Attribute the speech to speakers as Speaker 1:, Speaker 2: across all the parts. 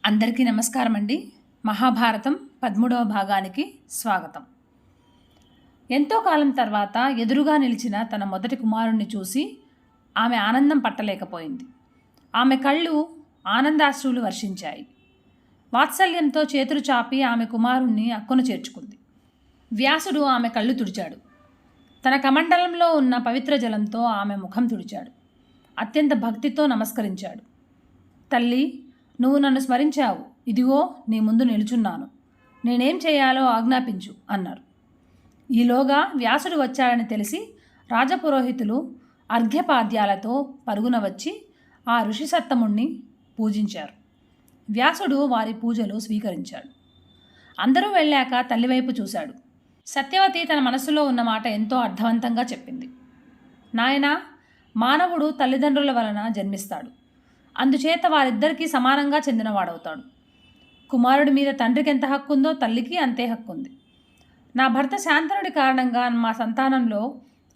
Speaker 1: అందరికీ నమస్కారం అండి. మహాభారతం 13వ భాగానికి స్వాగతం. ఎంతో కాలం తర్వాత ఎదురుగా నిలిచిన తన మొదటి కుమారుణ్ణి చూసి ఆమె ఆనందం పట్టలేకపోయింది. ఆమె కళ్ళు ఆనందాశ్రువులు వర్షించాయి. వాత్సల్యంతో చేతులు చాపి ఆమె కుమారుణ్ణి అక్కున చేర్చుకుంది. వ్యాసుడు ఆమె కళ్ళు తుడిచాడు. తన కమండలంలో ఉన్న పవిత్ర జలంతో ఆమె ముఖం తుడిచాడు. అత్యంత భక్తితో నమస్కరించాడు. తల్లి, నువ్వు నన్ను స్మరించావు. ఇదిగో నీ ముందు నిలుచున్నాను. నేనేం చేయాలో ఆజ్ఞాపించు అన్నారు. ఈలోగా వ్యాసుడు వచ్చాడని తెలిసి రాజపురోహితులు అర్ఘ్యపాద్యాలతో పరుగున వచ్చి ఆ ఋషి సత్తముణ్ణి పూజించారు. వ్యాసుడు వారి పూజలు స్వీకరించాడు. అందరూ వెళ్ళాక తల్లివైపు చూశాడు. సత్యవతి తన మనసులో ఉన్న మాట ఎంతో అర్థవంతంగా చెప్పింది. నాయనా, మానవుడు తల్లిదండ్రుల వలన జన్మిస్తాడు. అందుచేత వారిద్దరికీ సమానంగా చెందినవాడవుతాడు. కుమారుడి మీద తండ్రికి ఎంత హక్కు ఉందో తల్లికి అంతే హక్కు ఉంది. నా భర్త శాంతనుడి కారణంగా మా సంతానంలో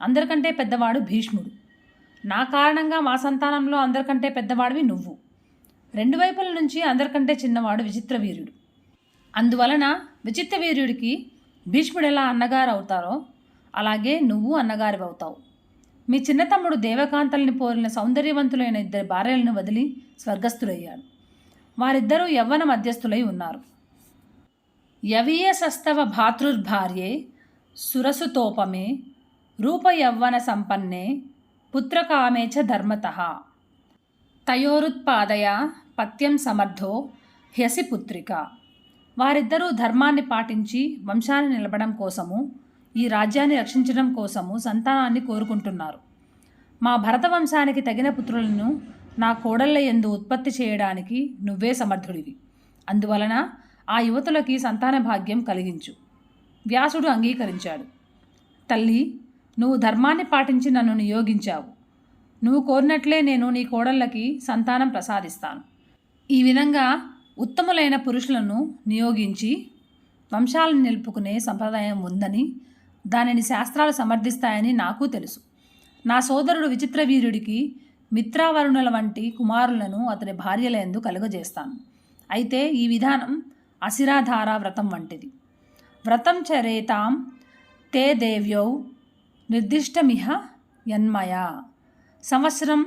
Speaker 1: అందరికంటే పెద్దవాడు భీష్ముడు. నా కారణంగా మా సంతానంలో అందరికంటే పెద్దవాడివి నువ్వు. రెండు వైపుల నుంచి అందరికంటే చిన్నవాడు విచిత్రవీర్యుడు. అందువలన విచిత్రవీర్యుడికి భీష్ముడు ఎలా అన్నగారు అవుతారో అలాగే నువ్వు అన్నగారివి అవుతావు. మీ చిన్న తమ్ముడు దేవకాంతల్ని పోలిన సౌందర్యవంతులైన ఇద్దరు భార్యలను వదిలి స్వర్గస్థులయ్యాడు. వారిద్దరూ యవ్వన మధ్యస్థులై ఉన్నారు. యవీయసస్తవ భాతృర్భార్యే సురసుతోపమే రూపయవ్వన సంపన్నే పుత్రకామే చ ధర్మతః తయోరుత్పాదయ పత్యం సమర్థో హ్యసి పుత్రిక. వారిద్దరూ ధర్మాన్ని పాటించి వంశాన్ని నిలపడం కోసము, ఈ రాజ్యాన్ని రక్షించడం కోసము సంతానాన్ని కోరుకుంటున్నారు. మా భరత వంశానికి తగిన పుత్రులను నా కోడళ్ళ యందు ఉత్పత్తి చేయడానికి నువ్వే సమర్థుడివి. అందువలన ఆ యువతులకి సంతాన భాగ్యం కలిగించు. వ్యాసుడు అంగీకరించాడు. తల్లి, నువ్వు ధర్మాన్ని పాటించి నన్ను నియోగించావు. నువ్వు కోరినట్లే నేను నీ కోడళ్ళకి సంతానం ప్రసాదిస్తాను. ఈ విధంగా ఉత్తములైన పురుషులను నియోగించి వంశాలను నిలుపుకునే సంప్రదాయం ఉందని, దానిని శాస్త్రాలు సమర్థిస్తాయని నాకు తెలుసు. నా సోదరుడు విచిత్రవీర్యుడికి మిత్రావరుణుల వంటి కుమారులను అతని భార్యలందు కలుగజేస్తాను. అయితే ఈ విధానం అసిరాధార వ్రతం వంటిది. వ్రతం చరేతాం తే దేవ్యౌ నిర్దిష్టమిహ యన్మయా సంవత్సరం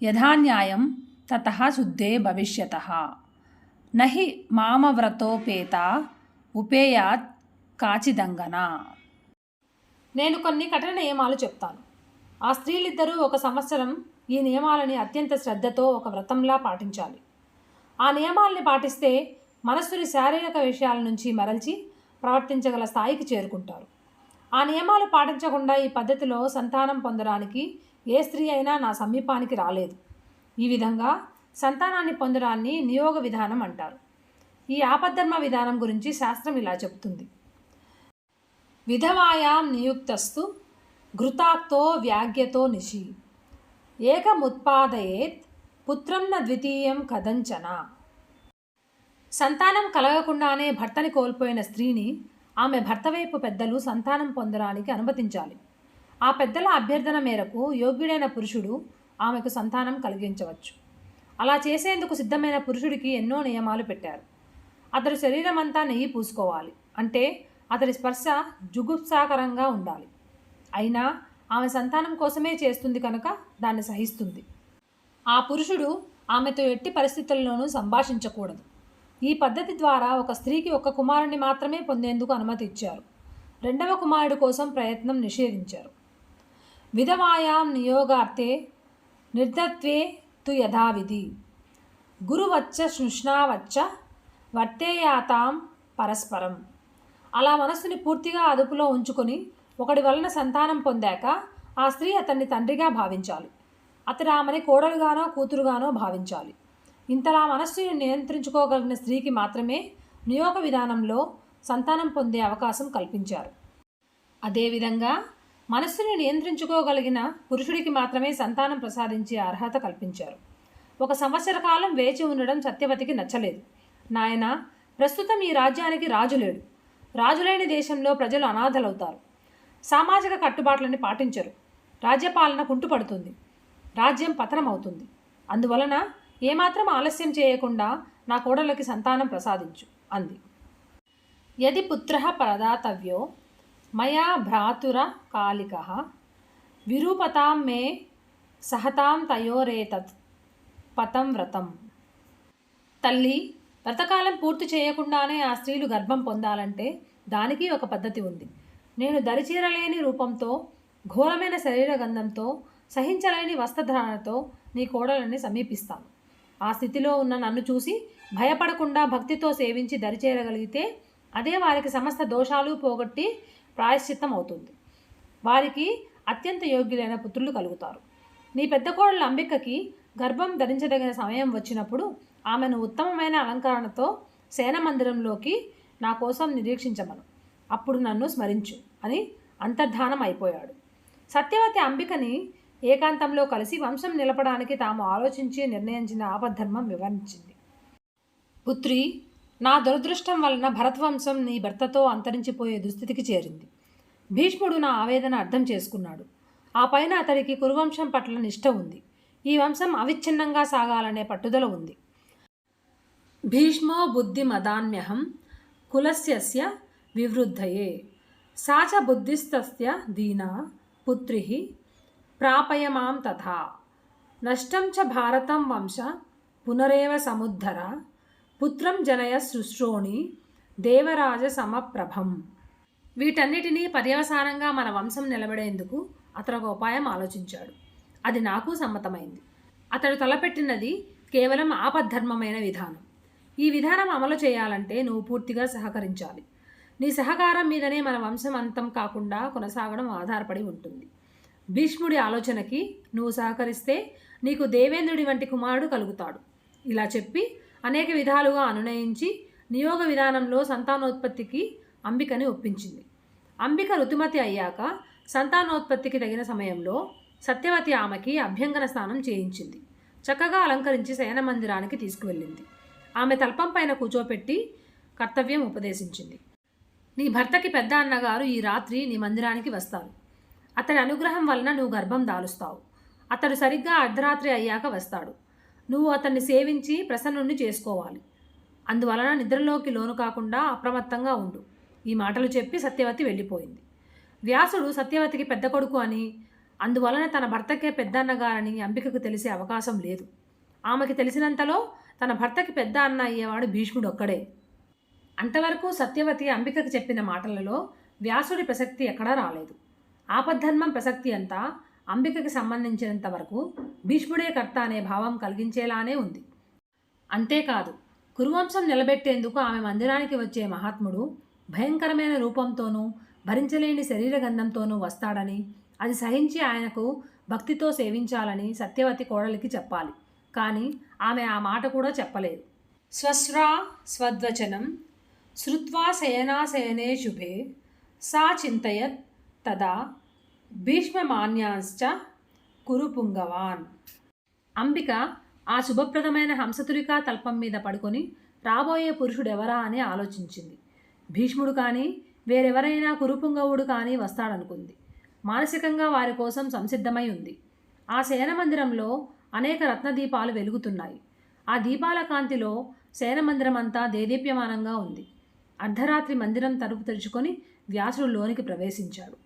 Speaker 1: యథాన్యాయం తతః శుద్ధే భవిష్యతః నహి మామవ్రతోపేత ఉపేయాత్ కాచిదంగన. నేను కొన్ని కఠిన నియమాలు చెప్తాను. ఆ స్త్రీలిద్దరూ ఒక సంవత్సరం ఈ నియమాలని అత్యంత శ్రద్ధతో ఒక వ్రతంలా పాటించాలి. ఆ నియమాల్ని పాటిస్తే మనస్సుని శారీరక విషయాల నుంచి మరల్చి ప్రవర్తించగల స్థాయికి చేరుకుంటారు. ఆ నియమాలు పాటించకుండా ఈ పద్ధతిలో సంతానం పొందడానికి ఏ స్త్రీ అయినా నా సమీపానికి రాలేదు. ఈ విధంగా సంతానాన్ని పొందడాన్ని నియోగ విధానం అంటారు. ఈ ఆపద్ధర్మ విధానం గురించి శాస్త్రం ఇలా చెబుతుంది. విధవాయాం నియుక్తస్తు ఘృతాక్తో వ్యాగ్యతో నిశి ఏకముత్పాదయేత్ పుత్రం న ద్వితీయం కదంచన. సంతానం కలగకుండానే భర్తని కోల్పోయిన స్త్రీని ఆమె భర్త వైపు పెద్దలు సంతానం పొందడానికి అనుమతించాలి. ఆ పెద్దల అభ్యర్థన మేరకు యోగ్యుడైన పురుషుడు ఆమెకు సంతానం కలిగించవచ్చు. అలా చేసేందుకు సిద్ధమైన పురుషుడికి ఎన్నో నియమాలు పెట్టారు. అతడు శరీరమంతా నెయ్యి పూసుకోవాలి. అంటే అతడి స్పర్శ జుగుప్సాకరంగా ఉండాలి. అయినా ఆమె సంతానం కోసమే చేస్తుంది కనుక దాన్ని సహిస్తుంది. ఆ పురుషుడు ఆమెతో ఎట్టి పరిస్థితుల్లోనూ సంభాషించకూడదు. ఈ పద్ధతి ద్వారా ఒక స్త్రీకి ఒక కుమారుని మాత్రమే పొందేందుకు అనుమతి ఇచ్చారు. రెండవ కుమారుడు కోసం ప్రయత్నం నిషేధించారు. విధవాయాం నియోగార్థే నిర్దత్వే తు యథావిధి గురువచ్చ శృష్ణావచ్చ వర్తేయాతాం పరస్పరం. అలా మనస్సుని పూర్తిగా అదుపులో ఉంచుకొని ఒకడి వలన సంతానం పొందాక ఆ స్త్రీ అతన్ని తండ్రిగా భావించాలి. అతడు ఆమెని కోడలుగానో కూతురుగానో భావించాలి. ఇంతలా మనస్సుని నియంత్రించుకోగలిగిన స్త్రీకి మాత్రమే నియోగ విధానంలో సంతానం పొందే అవకాశం కల్పించారు. అదేవిధంగా మనస్సుని నియంత్రించుకోగలిగిన పురుషుడికి మాత్రమే సంతానం ప్రసాదించే అర్హత కల్పించారు. ఒక సంవత్సర కాలం వేచి ఉండడం సత్యవతికి నచ్చలేదు. నాయన, ప్రస్తుతం ఈ రాజ్యానికి రాజు లేడు. రాజులేని దేశంలో ప్రజలు అనాథలవుతారు. సామాజిక కట్టుబాట్లని పాటించరు. రాజ్యపాలన కుంటుపడుతుంది. రాజ్యం పతనమవుతుంది. అందువలన ఏమాత్రం ఆలస్యం చేయకుండా నా కోడలకి సంతానం ప్రసాదించు అంది. యది పుత్రః ప్రదాతవ్యో మయా భ్రాతుర కాలికః విరూపతాం మే సహతాం తయోరేతత్ పతం వ్రతం. తల్లి, వ్రతకాలం పూర్తి చేయకుండానే ఆ స్త్రీలు గర్భం పొందాలంటే దానికి ఒక పద్ధతి ఉంది. నేను దరిచీరలేని రూపంతో, ఘోరమైన శరీర గంధంతో, సహించలేని వస్త్రధారణతో నీ కోడలని సమీపిస్తాను. ఆ స్థితిలో ఉన్న నన్ను చూసి భయపడకుండా భక్తితో సేవించి దరిచేరగలిగితే అదే వారికి సమస్త దోషాలు పోగొట్టి ప్రాయశ్చిత్తం అవుతుంది. వారికి అత్యంత యోగ్యులైన పుత్రులు కలుగుతారు. నీ పెద్ద కోడలు అంబికకి గర్భం ధరించదగిన సమయం వచ్చినప్పుడు ఆమెను ఉత్తమమైన అలంకరణతో సేన మందిరంలోకి నా కోసం నిరీక్షించమను. అప్పుడు నన్ను స్మరించు అని అంతర్ధానం అయిపోయాడు. సత్యవతి అంబికని ఏకాంతంలో కలిసి వంశం నిలపడానికి తాము ఆలోచించి నిర్ణయించిన ఆపద్ధర్మం వివరించింది. పుత్రి, నా దురదృష్టం వలన భరతవంశం నీ భర్తతో అంతరించిపోయే దుస్థితికి చేరింది. భీష్ముడు నా ఆవేదన అర్థం చేసుకున్నాడు. ఆ పైన అతడికి కురువంశం పట్ల నిష్ఠ ఉంది. ఈ వంశం అవిచ్ఛిన్నంగా సాగాలనే పట్టుదల ఉంది. భీష్మో బుద్ధిమదాన్యహం కులస్యస్య వివృద్ధయే సా చ బుద్ధిస్తస్య దీనా పుత్రి ప్రాపయమాం తథా నష్టం చ భారతం వంశ పునరేవ సముద్ధర పుత్రం జనయ శుశ్రోణి దేవరాజ సమప్రభం. వీటన్నిటినీ పర్యవసానంగా మన వంశం నిలబడేందుకు అతడు ఒక ఉపాయం ఆలోచించాడు. అది నాకు సమ్మతమైంది. అతడు తలపెట్టినది కేవలం ఆపద్ధర్మమైన విధానం. ఈ విధానం అమలు చేయాలంటే నువ్వు పూర్తిగా సహకరించాలి. నీ సహకారం మీదనే మన వంశం అంతం కాకుండా కొనసాగడం ఆధారపడి ఉంటుంది. భీష్ముడి ఆలోచనకి నువ్వు సహకరిస్తే నీకు దేవేంద్రుడి వంటి కుమారుడు కలుగుతాడు. ఇలా చెప్పి అనేక విధాలుగా అనునయించి నియోగ విధానంలో సంతానోత్పత్తికి అంబికని ఒప్పించింది. అంబిక ఋతుమతి అయ్యాక సంతానోత్పత్తికి తగిన సమయంలో సత్యవతి ఆమెకి అభ్యంగన స్నానం చేయించింది. చక్కగా అలంకరించి శయన మందిరానికి తీసుకువెళ్ళింది. ఆమె తల్పం పైన కూర్చోపెట్టి కర్తవ్యం ఉపదేశించింది. నీ భర్తకి పెద్ద అన్నగారు ఈ రాత్రి నీ మందిరానికి వస్తారు. అతని అనుగ్రహం వలన నువ్వు గర్భం దాలుస్తావు. అతడు సరిగ్గా అర్ధరాత్రి అయ్యాక వస్తాడు. నువ్వు అతన్ని సేవించి ప్రసన్నుణ్ణి చేసుకోవాలి. అందువలన నిద్రలోకి లోను కాకుండా అప్రమత్తంగా ఉండు. ఈ మాటలు చెప్పి సత్యవతి వెళ్ళిపోయింది. వ్యాసుడు సత్యవతికి పెద్ద కొడుకు అని, అందువలన తన భర్తకే పెద్దన్నగారని అంబికకు తెలిసే అవకాశం లేదు. ఆమెకి తెలిసినంతలో తన భర్తకి పెద్ద అన్న అయ్యేవాడు భీష్ముడు ఒక్కడే. అంతవరకు సత్యవతి అంబికకు చెప్పిన మాటలలో వ్యాసుడి ప్రసక్తి ఎక్కడా రాలేదు. ఆపద్ధర్మం ప్రసక్తి అంతా అంబికకి సంబంధించినంత వరకు భీష్ముడే కర్త అనే భావం కలిగించేలానే ఉంది. అంతేకాదు, కురువంశం నిలబెట్టేందుకు ఆమె మందిరానికి వచ్చే మహాత్ముడు భయంకరమైన రూపంతోనూ భరించలేని శరీర గంధంతోనూ వస్తాడని, అది సహించి ఆయనకు భక్తితో సేవించాలని సత్యవతి కోడలికి చెప్పాలి. కానీ ఆమె ఆ మాట కూడా చెప్పలేదు. స్వశ్రా స్వద్వచనం శ్రుత్వా శయనాశయనే శుభే సా చింతయత్ తదా భీష్మమాన్యాంశ్చ కురు పుంగవాన్. అంబిక ఆ శుభప్రదమైన హంసతురికా తల్పం మీద పడుకొని రాబోయే పురుషుడెవరా అని ఆలోచించింది. భీష్ముడు కానీ వేరెవరైనా కురుపుంగవుడు కానీ వస్తాడనుకుంది. మానసికంగా వారి కోసం సంసిద్ధమై ఉంది. ఆ శయన మందిరంలో అనేక రత్నదీపాలు వెలుగుతున్నాయి. ఆ దీపాల కాంతిలో శయన మందిరం అంతా దేదీప్యమానంగా ఉంది. అర్ధరాత్రి మందిరం తలుపు తెరుచుకొని వ్యాసుడు లోనికి ప్రవేశించాడు.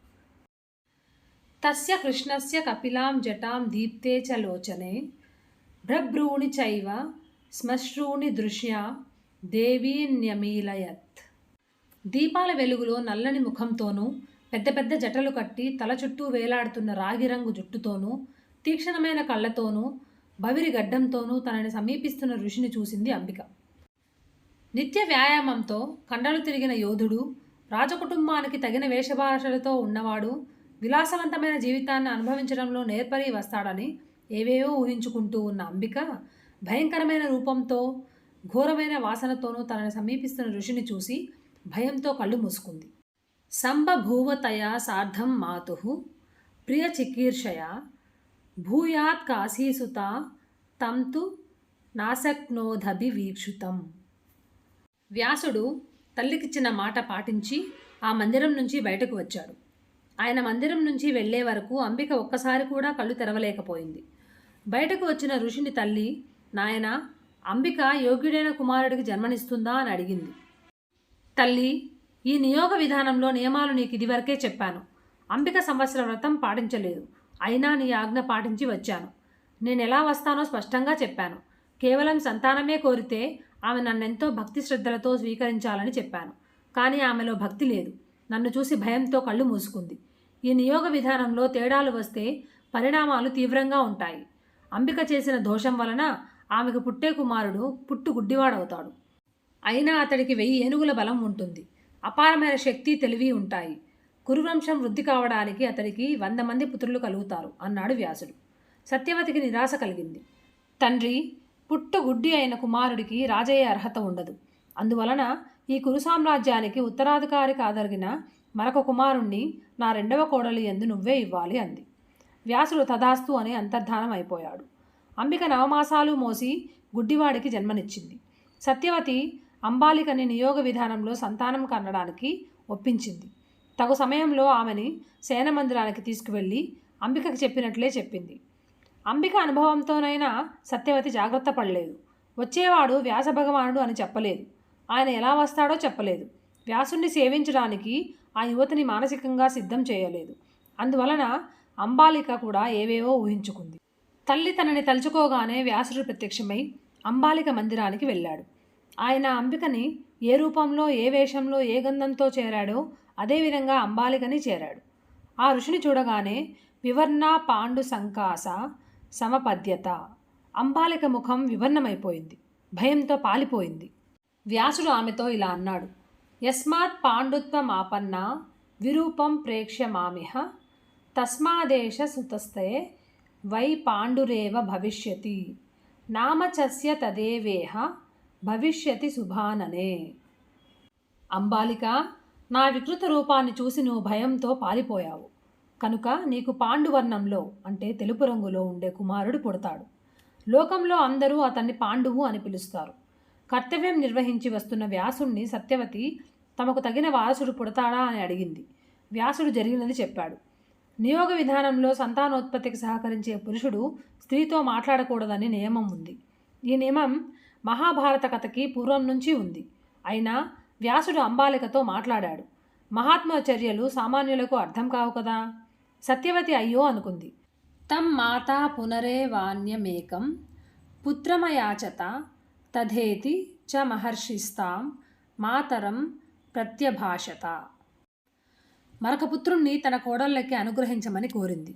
Speaker 1: తస్య కృష్ణస్య కపిలాం జటాం దీప్తే చ లోచనే భ్రభ్రూణి చైవ శ్మశ్రూణి దృశ్యా దేవీన్యమీలయత్. దీపాల వెలుగులో నల్లని ముఖంతోనూ, పెద్ద పెద్ద జటలు కట్టి తల చుట్టూ వేలాడుతున్న రాగిరంగు జుట్టుతోనూ, తీక్షణమైన కళ్ళతోనూ, బవిరి గడ్డంతోనూ తనని సమీపిస్తున్న ఋషిని చూసింది అంబిక. నిత్య వ్యాయామంతో కండలు తిరిగిన యోధుడు, రాజకుటుంబానికి తగిన వేషభాషలతో ఉన్నవాడు, విలాసవంతమైన జీవితాన్ని అనుభవించడంలో నేర్పరి వస్తాడని ఏవేవో ఊహించుకుంటూ ఉన్న అంబిక భయంకరమైన రూపంతో, ఘోరమైన వాసనతోనూ తనని సమీపిస్తున్న ఋషిని చూసి భయంతో కళ్ళు మూసుకుంది. సంబభూవతయా సార్ధం మాతుః ప్రియ చికీర్షయా భూయాత్ కాశీసుత తం తు నాశక్నోదభివీక్షితం. వ్యాసుడు తల్లికిచ్చిన మాట పాటించి ఆ మందిరం నుంచి బయటకు వచ్చాడు. ఆయన మందిరం నుంచి వెళ్లే వరకు అంబిక ఒక్కసారి కూడా కళ్ళు తెరవలేకపోయింది. బయటకు వచ్చిన ఋషిని తల్లి, నాయనా, అంబిక యోగ్యుడైన కుమారుడికి జన్మనిస్తుందా అని అడిగింది. తల్లి, ఈ నియోగ విధానంలో నియమాలు నీకు ఇదివరకే చెప్పాను. అంబిక సంవత్సర వ్రతం పాటించలేదు, అయినా నీ ఆజ్ఞ పాటించి వచ్చాను. నేను ఎలా వస్తానో స్పష్టంగా చెప్పాను. కేవలం సంతానమే కోరితే ఆమె నన్నెంతో భక్తి శ్రద్ధలతో స్వీకరించాలని చెప్పాను. కానీ ఆమెలో భక్తి లేదు. నన్ను చూసి భయంతో కళ్ళు మూసుకుంది. ఈ నియోగ విధానంలో తేడాలు వస్తే పరిణామాలు తీవ్రంగా ఉంటాయి. అంబిక చేసిన దోషం వలన ఆమెకు పుట్టే కుమారుడు పుట్టు గుడ్డివాడవుతాడు. అయినా అతడికి 1000 ఏనుగుల బలం ఉంటుంది. అపారమైన శక్తి, తెలివి ఉంటాయి. కురువంశం వృద్ధి కావడానికి అతడికి 100 మంది పుత్రులు కలుగుతారు అన్నాడు వ్యాసుడు. సత్యవతికి నిరాశ కలిగింది. తండ్రి, పుట్టు గుడ్డి అయిన కుమారుడికి రాజయ్యే అర్హత ఉండదు. అందువలన ఈ కురు సామ్రాజ్యానికి ఉత్తరాధికారి కాదలిగిన మరొక కుమారుణ్ణి నా 2వ కోడలి యందు నువ్వే ఇవ్వాలి అంది. వ్యాసుడు తదాస్తు అని అంతర్ధానం అయిపోయాడు. అంబిక 9 మాసాలు మోసి గుడ్డివాడికి జన్మనిచ్చింది. సత్యవతి అంబాలికని నియోగ విధానంలో సంతానం కనడానికి ఒప్పించింది. తగు సమయంలో ఆమెని సేనమందిరానికి తీసుకువెళ్ళి అంబికకి చెప్పినట్లే చెప్పింది. అంబిక అనుభవంతోనైనా సత్యవతి జాగ్రత్త పడలేదు. వచ్చేవాడు వ్యాస భగవానుడు అని చెప్పలేదు. ఆయన ఎలా వస్తాడో చెప్పలేదు. వ్యాసుణ్ణి సేవించడానికి ఆ యువతిని మానసికంగా సిద్ధం చేయలేదు. అందువలన అంబాలిక కూడా ఏవేవో ఊహించుకుంది. తల్లి తనని తలుచుకోగానే వ్యాసుడు ప్రత్యక్షమై అంబాలిక మందిరానికి వెళ్ళాడు. ఆయన అంబికని ఏ రూపంలో, ఏ వేషంలో, ఏ గంధంతో చేరాడో అదేవిధంగా అంబాలికని చేరాడు. ఆ ఋషిని చూడగానే వివర్ణ పాండు సంకాస సమపద్యత. అంబాలిక ముఖం వివర్ణమైపోయింది, భయంతో పాలిపోయింది. వ్యాసుడు ఆమెతో ఇలా అన్నాడు. యస్మాత్ పాండుత్వమాపన్న విరూపం ప్రేక్ష్య మామిహ తస్మాదేశ సుతస్తే వై పాండురేవ భవిష్యతి నామచస్య తదేవేహ భవిష్యతి శుభాననే. అంబాలిక, నా వికృత రూపాన్ని చూసి నువ్వు భయంతో పారిపోయావు కనుక నీకు పాండువర్ణంలో అంటే తెలుపు రంగులో ఉండే కుమారుడు పుడతాడు. లోకంలో అందరూ అతన్ని పాండువు అని పిలుస్తారు. కర్తవ్యం నిర్వహించి వస్తున్న వ్యాసుణ్ణి సత్యవతి తమకు తగిన వారసుడు పుడతాడా అని అడిగింది. వ్యాసుడు జరిగినది చెప్పాడు. నియోగ విధానంలో సంతానోత్పత్తికి సహకరించే పురుషుడు స్త్రీతో మాట్లాడకూడదని నియమం ఉంది. ఈ నియమం మహాభారత కథకి పూర్వం నుంచి ఉంది. అయినా వ్యాసుడు అంబాలికతో మాట్లాడాడు. మహాత్ముల చర్యలు సామాన్యులకు అర్థం కావు కదా. సత్యవతి అయ్యో అనుకుంది. తం మాతా పునరేవాన్యమేకం పుత్రమయాచత తథేతి చ మహర్షిస్తాం మాతరం ప్రత్యభాషత. మరొక పుత్రుణ్ణి తన కోడళ్ళకి అనుగ్రహించమని కోరింది.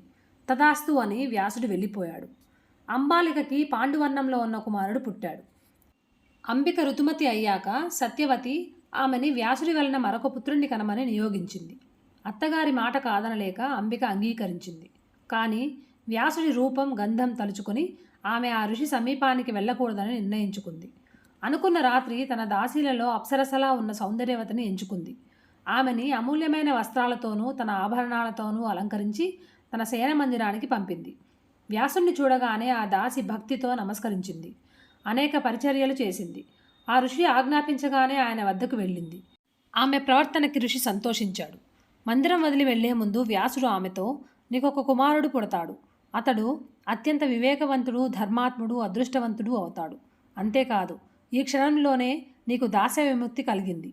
Speaker 1: తదాస్తు అని వ్యాసుడు వెళ్ళిపోయాడు. అంబాలికకి పాండువర్ణంలో ఉన్న కుమారుడు పుట్టాడు. అంబిక ఋతుమతి అయ్యాక సత్యవతి ఆమెని వ్యాసుడి వలన మరొక పుత్రుణ్ణి కనమని నియోగించింది. అత్తగారి మాట కాదనలేక అంబిక అంగీకరించింది. కానీ వ్యాసుడి రూపం, గంధం తలుచుకొని ఆమె ఆ ఋషి సమీపానికి వెళ్ళకూడదని నిర్ణయించుకుంది. అనుకున్న రాత్రి తన దాసీలలో అప్సరసలా ఉన్న సౌందర్యవతిని ఎంచుకుంది. ఆమెని అమూల్యమైన వస్త్రాలతోనూ తన ఆభరణాలతోనూ అలంకరించి తన సేన మందిరానికి పంపింది. వ్యాసుణ్ణి చూడగానే ఆ దాసి భక్తితో నమస్కరించింది. అనేక పరిచర్యలు చేసింది. ఆ ఋషి ఆజ్ఞాపించగానే ఆయన వద్దకు వెళ్ళింది. ఆమె ప్రవర్తనకి ఋషి సంతోషించాడు. మందిరం వదిలి వెళ్లే ముందు వ్యాసుడు ఆమెతో, నీకొక కుమారుడు పుడతాడు. అతడు అత్యంత వివేకవంతుడు, ధర్మాత్ముడు, అదృష్టవంతుడు అవుతాడు. అంతేకాదు, ఈ క్షణంలోనే నీకు దాస్య విముక్తి కలిగింది.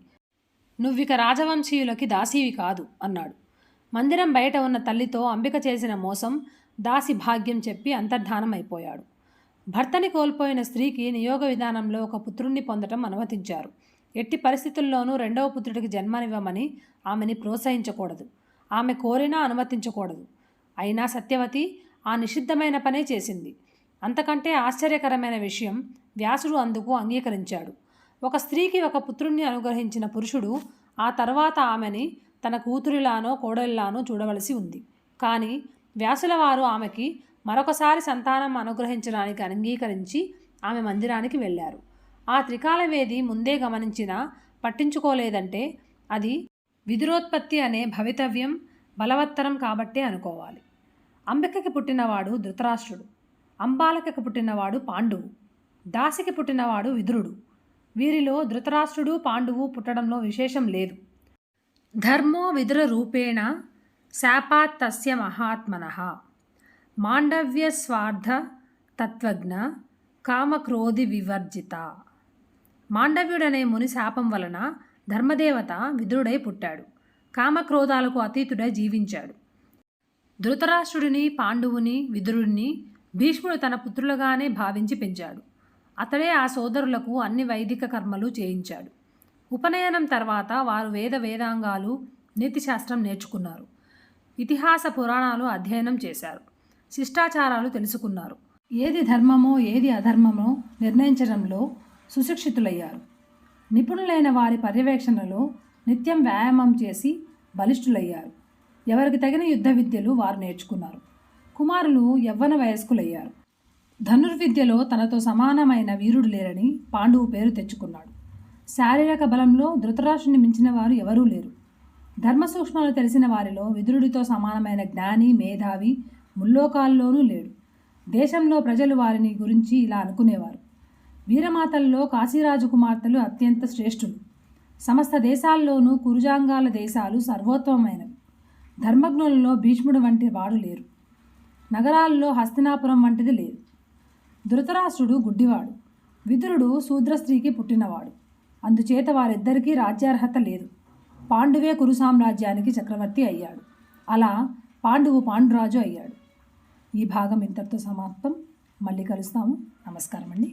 Speaker 1: నువ్విక రాజవంశీయులకి దాసీవి కాదు అన్నాడు. మందిరం బయట ఉన్న తల్లితో అంబిక చేసిన మోసం, దాసి భాగ్యం చెప్పి అంతర్ధానమైపోయాడు. భర్తని కోల్పోయిన స్త్రీకి నియోగ విధానంలో ఒక పుత్రుణ్ణి పొందటం అనుమతించారు. ఎట్టి పరిస్థితుల్లోనూ 2వ పుత్రుడికి జన్మనివ్వమని ఆమెని ప్రోత్సహించకూడదు. ఆమె కోరినా అనుమతించకూడదు. అయినా సత్యవతి ఆ నిషిద్ధమైన పనే చేసింది. అంతకంటే ఆశ్చర్యకరమైన విషయం, వ్యాసుడు అందుకు అంగీకరించాడు. ఒక స్త్రీకి ఒక పుత్రుణ్ణి అనుగ్రహించిన పురుషుడు ఆ తర్వాత ఆమెని తన కూతురిలానో కోడలిలానో చూడవలసి ఉంది. కానీ వ్యాసుల వారు ఆమెకి మరొకసారి సంతానం అనుగ్రహించడానికి అంగీకరించి ఆమె మందిరానికి వెళ్ళారు. ఆ త్రికాలవేది ముందే గమనించినా పట్టించుకోలేదంటే అది విదురోత్పత్తి అనే భవితవ్యం బలవత్తరం కాబట్టే అనుకోవాలి. అంబికకి పుట్టినవాడు ధృతరాష్ట్రుడు, అంబాలికకి పుట్టినవాడు పాండువు, దాసికి పుట్టినవాడు విదురుడు. వీరిలో ధృతరాష్ట్రుడు, పాండువు పుట్టడంలో విశేషం లేదు. ధర్మో విదుర రూపేణ శాపాత్ తస్య మహాత్మనః మాండవ్య స్వార్థ తత్వజ్ఞ కామక్రోధి వివర్జిత. మాండవ్యుడనే ముని శాపం వలన ధర్మదేవత విదురుడై పుట్టాడు. కామక్రోధాలకు అతీతుడై జీవించాడు. ధృతరాష్ట్రుడిని, పాండువుని, విదురుడిని భీష్ముడు తన పుత్రులుగానే భావించి పెంచాడు. అతడే ఆ సోదరులకు అన్ని వైదిక కర్మలు చేయించాడు. ఉపనయనం తర్వాత వారు వేదాంగాలు, నీతిశాస్త్రం నేర్చుకున్నారు. ఇతిహాస పురాణాలు అధ్యయనం చేశారు. శిష్టాచారాలు తెలుసుకున్నారు. ఏది ధర్మమో ఏది అధర్మమో నిర్ణయించడంలో సుశిక్షితులయ్యారు. నిపుణులైన వారి పర్యవేక్షణలో నిత్యం వ్యాయామం చేసి బలిష్ఠులయ్యారు. ఎవరికి తగిన యుద్ధ విద్యలు వారు నేర్చుకున్నారు. కుమారులు యవ్వన వయస్కులయ్యారు. ధనుర్విద్యలో తనతో సమానమైన వీరుడు లేరని పాండువు పేరు తెచ్చుకున్నాడు. శారీరక బలంలో ధృతరాష్ట్రుని మించిన వారు ఎవరూ లేరు. ధర్మ సూక్ష్మాలు తెలిసిన వారిలో విదురుడితో సమానమైన జ్ఞాని, మేధావి ముల్లోకాల్లోనూ లేడు. దేశంలో ప్రజలు వారిని గురించి ఇలా అనుకునేవారు: వీరమాతల్లో కాశీరాజు కుమార్తెలు అత్యంత శ్రేష్ఠులు. సమస్త దేశాల్లోనూ కురుజాంగాల దేశాలు సర్వోత్తమమైనవి. ధర్మజ్ఞులలో భీష్ముడు వంటి వాడు లేరు. నగరాల్లో హస్తినాపురం వంటిది లేదు. ధృతరాష్ట్రుడు గుడ్డివాడు. విదురుడు శూద్ర స్త్రీకి పుట్టినవాడు. అందుచేత వారిద్దరికీ రాజ్యార్హత లేదు. పాండువే కురు సామ్రాజ్యానికి చక్రవర్తి అయ్యాడు. అలా పాండువు పాండురాజు అయ్యాడు. ఈ భాగం ఇంతటితో సమాప్తం. మళ్ళీ కలుస్తాము. నమస్కారం అండి.